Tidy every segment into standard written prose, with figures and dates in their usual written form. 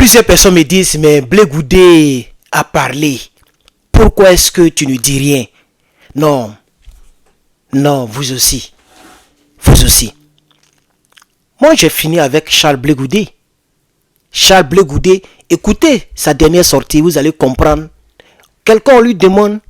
Plusieurs personnes me disent, mais Blé Goudé a parlé. Pourquoi est-ce que tu ne dis rien? Non. Non, vous aussi. Vous aussi. Moi, j'ai fini avec Charles Blé Goudé. Charles Blé Goudé, écoutez sa dernière sortie, vous allez comprendre. Quelqu'un lui demande,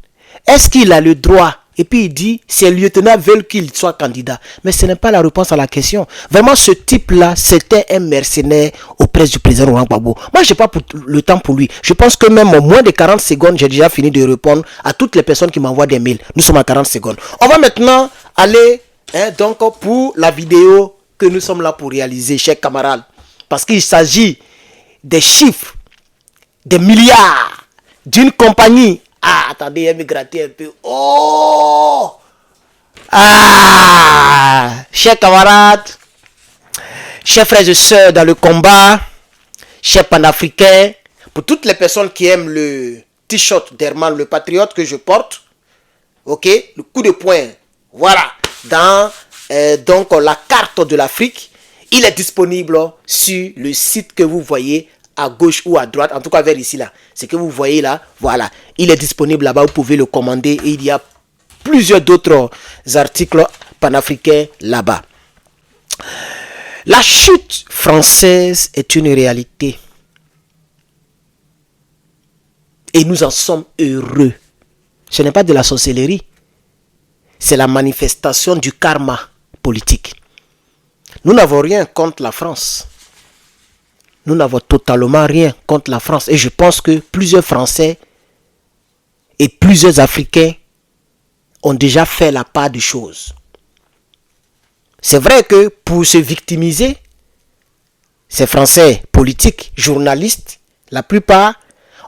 est-ce qu'il a le droit? Et puis il dit, ses lieutenants veulent qu'il soit candidat. Mais ce n'est pas la réponse à la question. Vraiment, ce type-là, c'était un mercenaire auprès du président Laurent Gbagbo. Moi, je n'ai pas le temps pour lui. Je pense que même en moins de 40 secondes, j'ai déjà fini de répondre à toutes les personnes qui m'envoient des mails. Nous sommes à 40 secondes. On va maintenant aller donc pour la vidéo que nous sommes là pour réaliser, chers camarades. Parce qu'il s'agit des chiffres, des milliards d'une compagnie. Ah, attendez, elle me grattait un peu. Oh! Ah! Chers camarades, chers frères et sœurs dans le combat, chers panafricains, pour toutes les personnes qui aiment le t-shirt d'Herman le Patriote que je porte, ok, le coup de poing, voilà, dans donc la carte de l'Afrique, il est disponible sur le site que vous voyez à gauche ou à droite, en tout cas vers ici là, ce que vous voyez là, voilà, il est disponible là-bas, vous pouvez le commander et il y a plusieurs d'autres articles panafricains là-bas. La chute française est une réalité et nous en sommes heureux. Ce n'est pas de la sorcellerie, c'est la manifestation du karma politique. Nous n'avons rien contre la France. Nous n'avons totalement rien contre la France. Et je pense que plusieurs Français et plusieurs Africains ont déjà fait la part des choses. C'est vrai que pour se victimiser, ces Français politiques, journalistes, la plupart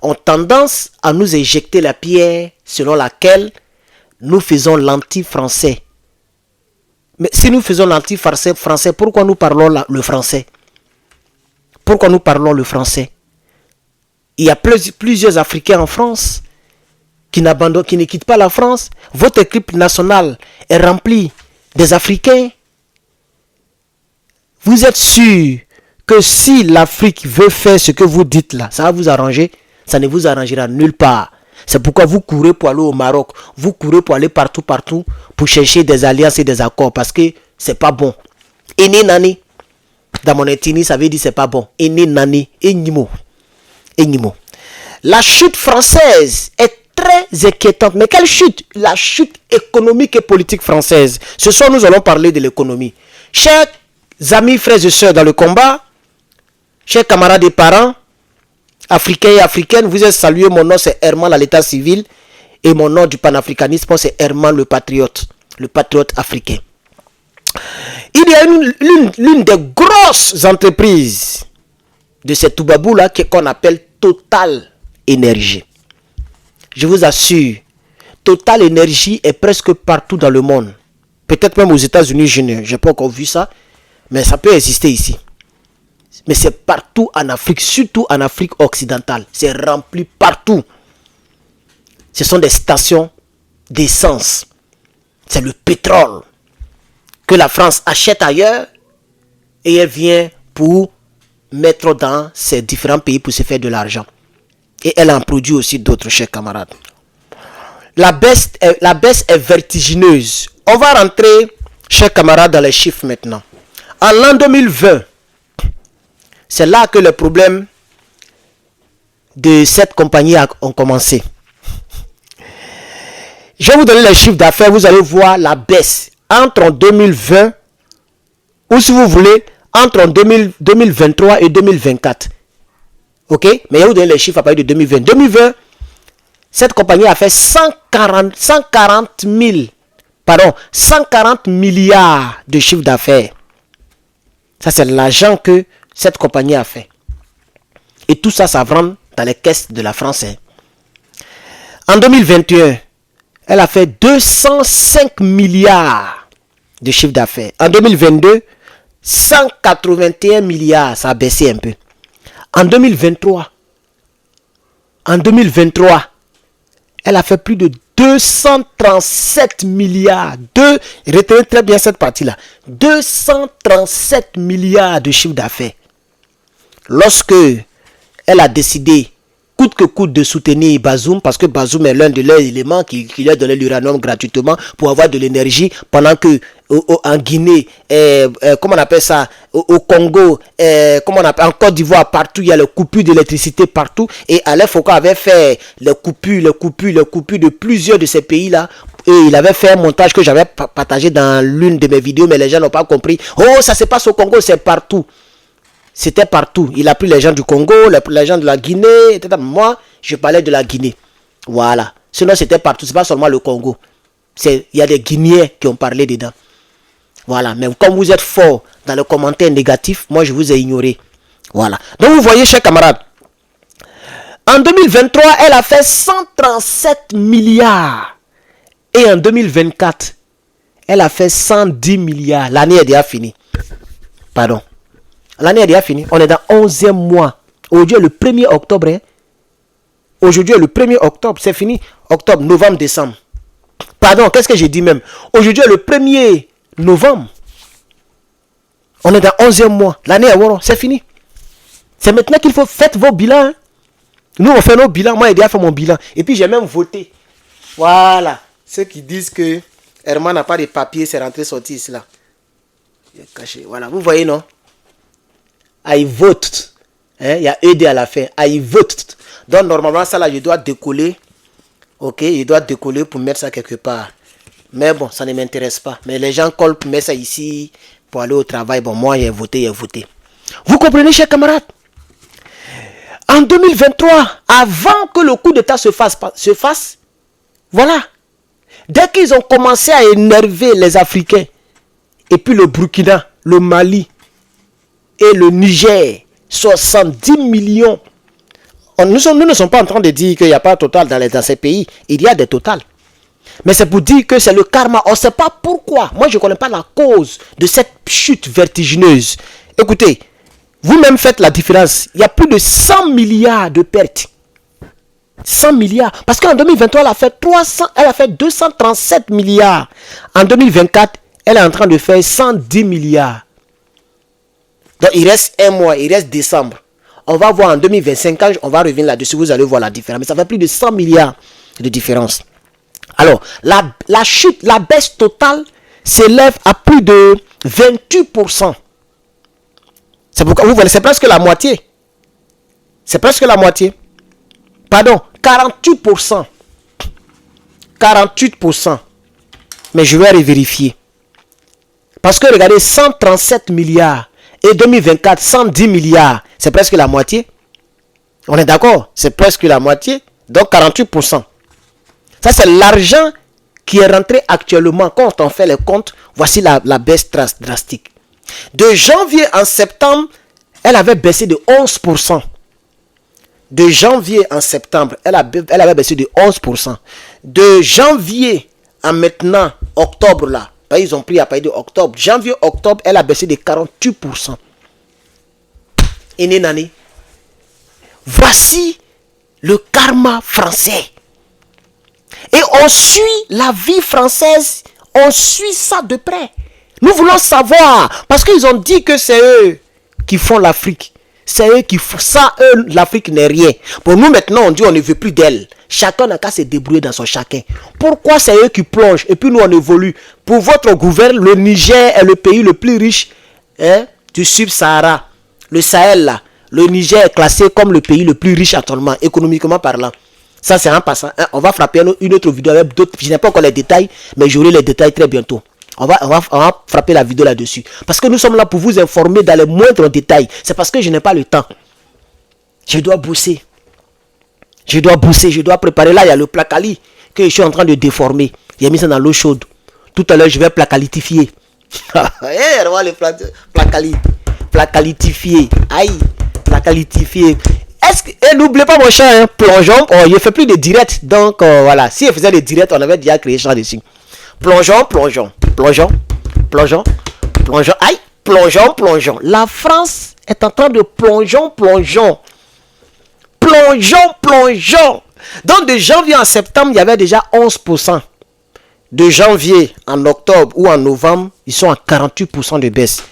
ont tendance à nous éjecter la pierre selon laquelle nous faisons l'anti-français. Mais si nous faisons l'anti-français, pourquoi nous parlons le français? Pourquoi nous parlons le français? Il y a plusieurs Africains en France qui ne quittent pas la France. Votre équipe nationale est remplie des Africains. Vous êtes sûr que si l'Afrique veut faire ce que vous dites là, ça va vous arranger? Ça ne vous arrangera nulle part. C'est pourquoi vous courez pour aller au Maroc. Vous courez pour aller partout pour chercher des alliances et des accords parce que c'est pas bon. Ene nani. Dans mon ethnie, ça veut dire c'est pas bon. Ene nani. Enimo. La chute française est très inquiétante. Mais quelle chute? La chute économique et politique française. Ce soir, nous allons parler de l'économie. Chers amis, frères et sœurs dans le combat, chers camarades et parents, africains et africaines, vous êtes salués. Mon nom c'est Herman à l'état civil et mon nom du panafricanisme c'est Herman le patriote africain. Il y a l'une des grosses entreprises de cette Toubabou là qu'on appelle Total Énergie. Je vous assure, Total Énergie est presque partout dans le monde. Peut-être même aux États-Unis, je n'ai pas encore vu ça, mais ça peut exister ici. Mais c'est partout en Afrique, surtout en Afrique occidentale. C'est rempli partout. Ce sont des stations d'essence. C'est le pétrole que la France achète ailleurs et elle vient pour mettre dans ces différents pays pour se faire de l'argent. Et elle en produit aussi d'autres, chers camarades. La baisse est vertigineuse. On va rentrer, chers camarades, dans les chiffres maintenant. En l'an 2020, c'est là que les problèmes de cette compagnie ont commencé. Je vais vous donner les chiffres d'affaires, vous allez voir la baisse entre 2020 ou si vous voulez entre 2023 et 2024. Ok? Mais je vais vous donner les chiffres à partir de 2020. 2020, cette compagnie a fait 140 milliards de chiffre d'affaires. Ça, c'est l'argent que cette compagnie a fait. Et tout ça, ça rentre dans les caisses de la France. En 2021, elle a fait 205 milliards de chiffre d'affaires. En 2022, 181 milliards, ça a baissé un peu. En 2023, elle a fait plus de 237 milliards. Retenez très bien cette partie-là. 237 milliards de chiffre d'affaires. Lorsque elle a décidé, coûte que coûte, de soutenir Bazoum, parce que Bazoum est l'un de leurs éléments qui lui a donné l'uranium gratuitement pour avoir de l'énergie, pendant que en Guinée, comment on appelle ça, au Congo, comment on appelle, en Côte d'Ivoire, partout, il y a les coupures d'électricité partout, et Alain Foucault avait fait les coupures de plusieurs de ces pays-là, et il avait fait un montage que j'avais partagé dans l'une de mes vidéos, mais les gens n'ont pas compris. Oh, ça se passe au Congo, c'est partout. C'était partout. Il a pris les gens du Congo, les gens de la Guinée, etc. Moi, je parlais de la Guinée. Voilà. Sinon, c'était partout. C'est pas seulement le Congo. Il y a des Guinéens qui ont parlé dedans. Voilà. Mais comme vous êtes fort dans le commentaire négatif, moi, je vous ai ignoré. Voilà. Donc, vous voyez, chers camarades, en 2023, elle a fait 137 milliards. Et en 2024, elle a fait 110 milliards. L'année est déjà finie. Pardon. L'année est déjà finie. On est dans 11e mois. Aujourd'hui est le 1er octobre. Hein? Aujourd'hui est le 1er octobre. C'est fini. Octobre, novembre, décembre. Pardon, qu'est-ce que j'ai dit même? Aujourd'hui est le 1er novembre. On est dans 11e mois. L'année est voilà. C'est fini. C'est maintenant qu'il faut faire vos bilans. Hein? Nous, on fait nos bilans. Moi, j'ai déjà fait mon bilan. Et puis, j'ai même voté. Voilà. Ceux qui disent que Herman n'a pas de papier, c'est rentré sorti ici là. Il est caché. Voilà, vous voyez, non? I vote. Hein? Il y a ED à la fin. I vote. Donc, normalement, ça là, je dois décoller. Ok, je dois décoller pour mettre ça quelque part. Mais bon, ça ne m'intéresse pas. Mais les gens collent pour mettre ça ici, pour aller au travail. Bon, moi, j'ai voté. Vous comprenez, chers camarades? En 2023, avant que le coup d'État se fasse, voilà. Dès qu'ils ont commencé à énerver les Africains, et puis le Burkina, le Mali et le Niger, 70 millions. Nous ne sommes pas en train de dire qu'il n'y a pas de total dans ces pays. Il y a des totales. Mais c'est pour dire que c'est le karma. On ne sait pas pourquoi. Moi, je ne connais pas la cause de cette chute vertigineuse. Écoutez, vous-même faites la différence. Il y a plus de 100 milliards de pertes. 100 milliards. Parce qu'en 2023, elle a fait 237 milliards. En 2024, elle est en train de faire 110 milliards. Donc, il reste un mois, il reste décembre. On va voir en 2025, quand on va revenir là-dessus, vous allez voir la différence. Mais ça fait plus de 100 milliards de différence. Alors, la chute, la baisse totale s'élève à plus de 28%. C'est pourquoi, vous voyez, c'est presque la moitié. C'est presque la moitié. Pardon, 48%. 48%. Mais je vais vérifier. Parce que regardez, 137 milliards et 2024, 110 milliards. C'est presque la moitié. On est d'accord? C'est presque la moitié. Donc 48%. Ça, c'est l'argent qui est rentré actuellement. Quand on fait les comptes, voici la baisse drastique. De janvier en septembre, elle avait baissé de 11%. De janvier en septembre, elle avait baissé de 11%. De janvier à maintenant, octobre là, ils ont pris à partir de octobre. Janvier, octobre, elle a baissé de 48%. Et nani. Voici le karma français. Et on suit la vie française, on suit ça de près. Nous voulons savoir, parce qu'ils ont dit que c'est eux qui font l'Afrique. C'est eux qui font ça, eux, l'Afrique n'est rien. Pour nous maintenant, on dit on ne veut plus d'elle. Chacun n'a qu'à se débrouiller dans son chacun. Pourquoi c'est eux qui plongent et puis nous on évolue? Pour votre gouvernement, le Niger est le pays le plus riche du Sub-Sahara. Le Sahel là, le Niger est classé comme le pays le plus riche actuellement, économiquement parlant. Ça c'est en passant. On va frapper une autre vidéo avec d'autres. Je n'ai pas encore les détails, mais j'aurai les détails très bientôt. On va frapper la vidéo là-dessus. Parce que nous sommes là pour vous informer dans les moindres détails. C'est parce que je n'ai pas le temps. Je dois bosser. Je dois préparer. Là, il y a le placali que je suis en train de déformer. J'ai mis ça dans l'eau chaude. Tout à l'heure, je vais placalitifier. Le placali. Placalitifier. Aïe. Placalitifier. Et n'oubliez pas mon chat, hein, plongeons. Oh, il ne fait plus de direct. Donc, voilà. Si il faisait des directs, on avait déjà créé ça dessus. Plongeons. Aïe, plongeons. La France est en train de plongeons. Donc de janvier en septembre, il y avait déjà 11%. De janvier en octobre ou en novembre, ils sont à 48% de baisse.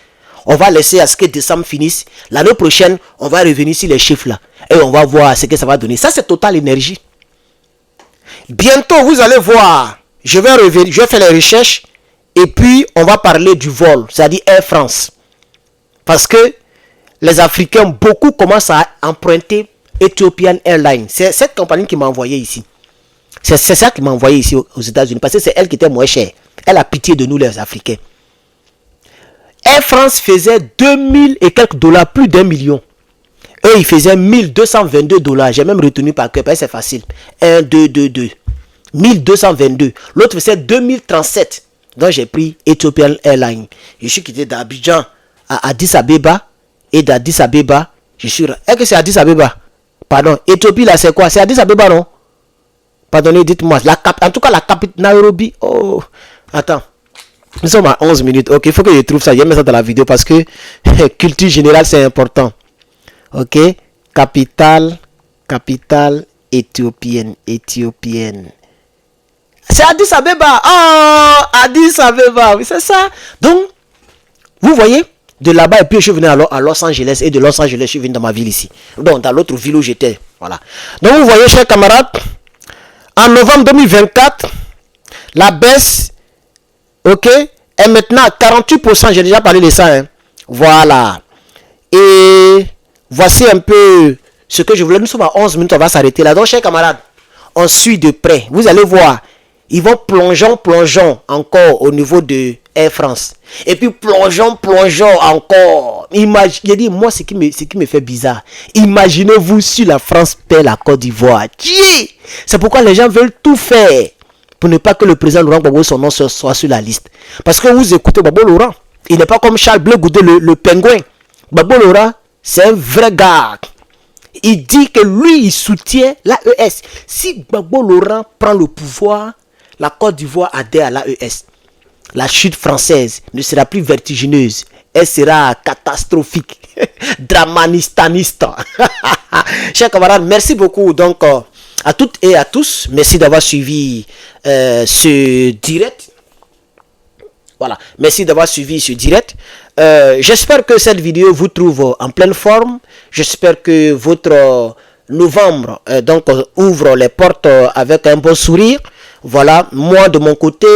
On va laisser à ce que décembre finisse. L'année prochaine, on va revenir sur les chiffres là. Et on va voir ce que ça va donner. Ça, c'est Total Énergie. Bientôt, vous allez voir. Je vais revenir, je vais faire les recherches. Et puis, on va parler du vol. C'est-à-dire Air France. Parce que les Africains, beaucoup commencent à emprunter Ethiopian Airlines. C'est cette compagnie qui m'a envoyé ici. C'est ça qui m'a envoyé ici aux États-Unis. Parce que c'est elle qui était moins chère. Elle a pitié de nous, les Africains. Air France faisait 2000 et quelques dollars, plus d'1 million. Eux, ils faisaient 1222 dollars. J'ai même retenu par cœur, parce que c'est facile. 1, 2, 2, 2. 1222. L'autre faisait 2037. Donc, j'ai pris Ethiopian Airlines. Je suis quitté d'Abidjan à Addis Abeba. Et d'Addis Abeba, je suis... Est-ce que c'est Addis Abeba? Pardon. Éthiopie, là, c'est quoi? C'est Addis Abeba, non? Pardonnez, dites-moi. En tout cas, la capitale Nairobi. Oh, attends. Nous sommes à 11 minutes. Ok, il faut que je trouve ça. Je mets ça dans la vidéo parce que culture générale, c'est important. Ok. Capitale éthiopienne. C'est Addis Abeba. Oh, Addis Abeba. Oui, c'est ça. Donc, vous voyez, de là-bas, et puis je suis venu à Los Angeles. Et de Los Angeles, je suis venu dans ma ville ici. Donc, dans l'autre ville où j'étais. Voilà. Donc, vous voyez, chers camarades, en novembre 2024, la baisse, ok, est maintenant à 48%. J'ai déjà parlé de ça. Hein. Voilà. Et voici un peu ce que je voulais. Nous sommes à 11 minutes, on va s'arrêter là. Donc, chers camarades, on suit de près. Vous allez voir, ils vont plongeons encore au niveau de Air France. Et puis plongeons encore. J'ai dit, moi, ce qui me fait bizarre. Imaginez-vous si la France paie la Côte d'Ivoire. C'est pourquoi les gens veulent tout faire pour ne pas que le président Laurent Gbagbo, son nom soit sur la liste. Parce que vous écoutez Gbagbo Laurent. Il n'est pas comme Charles Blé Goudé, le pingouin. Gbagbo Laurent, c'est un vrai gars. Il dit que lui, il soutient l'AES. Si Gbagbo Laurent prend le pouvoir, la Côte d'Ivoire adhère à l'AES. La chute française ne sera plus vertigineuse. Elle sera catastrophique. Dramanistaniste. Chers camarades, merci beaucoup. Donc, à toutes et à tous, merci d'avoir suivi ce direct. Voilà, merci d'avoir suivi ce direct. J'espère que cette vidéo vous trouve en pleine forme. J'espère que votre novembre ouvre les portes avec un bon sourire. Voilà, moi de mon côté,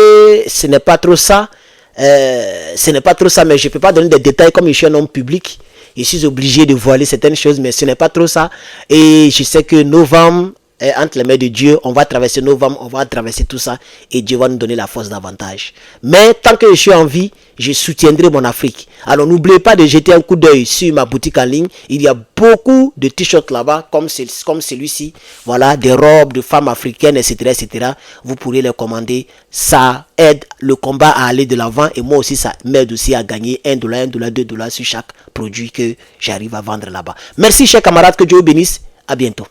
ce n'est pas trop ça. Mais je ne peux pas donner des détails comme je suis un homme public. Je suis obligé de voiler certaines choses, mais ce n'est pas trop ça. Et je sais que novembre, entre les mains de Dieu, on va traverser novembre, on va traverser tout ça et Dieu va nous donner la force davantage. Mais tant que je suis en vie, je soutiendrai mon Afrique. Alors n'oubliez pas de jeter un coup d'œil sur ma boutique en ligne. Il y a beaucoup de t-shirts là-bas comme celui-ci. Voilà, des robes de femmes africaines, etc. Vous pourrez les commander. Ça aide le combat à aller de l'avant et moi aussi ça m'aide aussi à gagner $1, $2 sur chaque produit que j'arrive à vendre là-bas. Merci chers camarades, que Dieu vous bénisse. À bientôt.